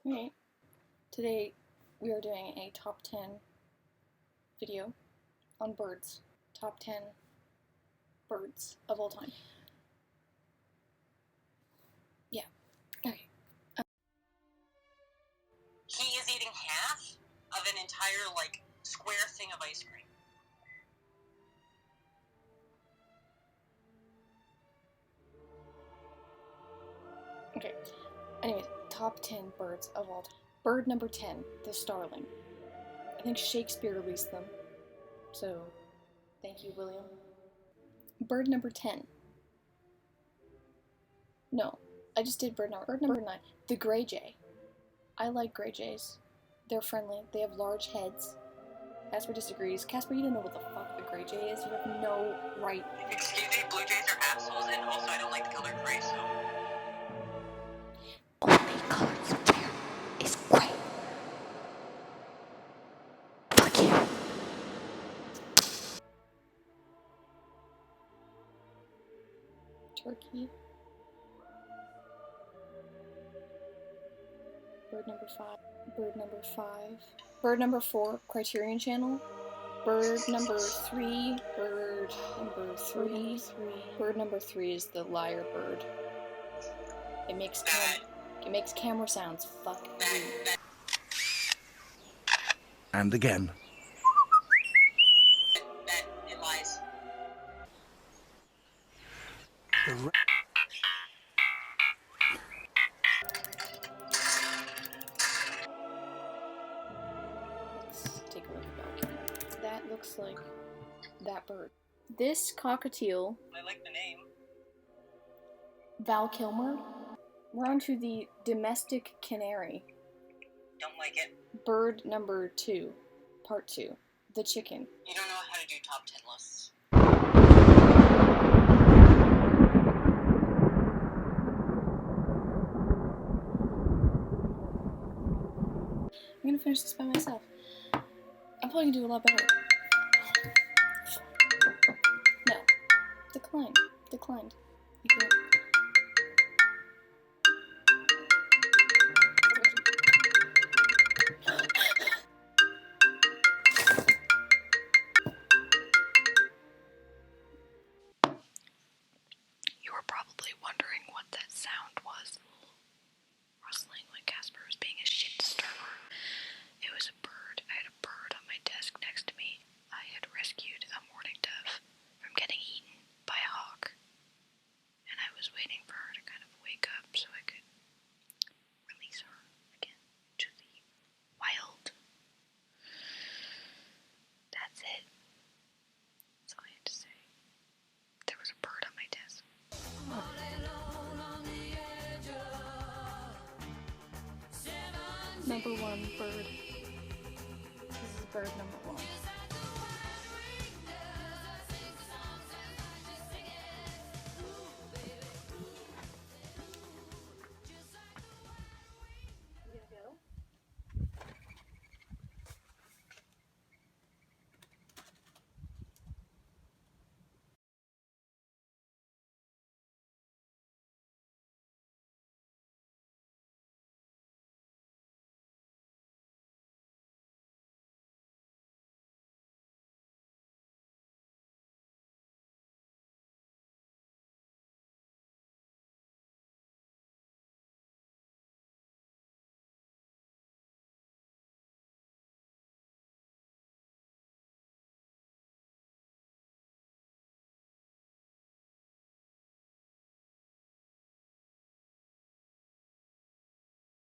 Alright, today we are doing a top 10 video on birds. Top 10 birds of all time. Yeah, okay. He is eating half of an entire, square thing of ice cream. Okay, anyways, top 10 birds of all time. Bird number 10, the starling. I think Shakespeare released them, so thank you, William. Bird number 10. No, I just did bird number 9. The gray jay. I like gray jays. They're friendly. They have large heads. Casper disagrees. Casper, you don't know what the fuck the gray jay is. You have no right. Excuse me, blue jays are assholes, and also I don't like the color gray, so... Only color you wear is gray. Fuck you. Turkey. Bird number 5. Bird number 5. Bird number 4, Criterion Channel. Bird number 3. Bird number 3. Bird number 3 is the lyre bird. It makes camera sounds. Fuck you. And again. It lies. Let's take a look at that. That looks like that bird. This cockatiel. I like the name. Val Kilmer. We're on to the domestic canary. Don't like it. Bird number 2, part 2, the chicken. You don't know how to do top 10 lists. I'm gonna finish this by myself. I'm probably gonna do a lot better. No. Declined. Declined. You can't. You were probably wondering what that sound was. Rustling when Casper was being a shit disturber. It was a bird. I had a bird on my desk next to me. I had rescued a mourning dove from getting eaten by a hawk. And I was waiting for her to kind of wake up so I could release her again to the wild. That's it. That's all I had to say. There was a bird on my desk. Number 1, bird. This is bird number 1.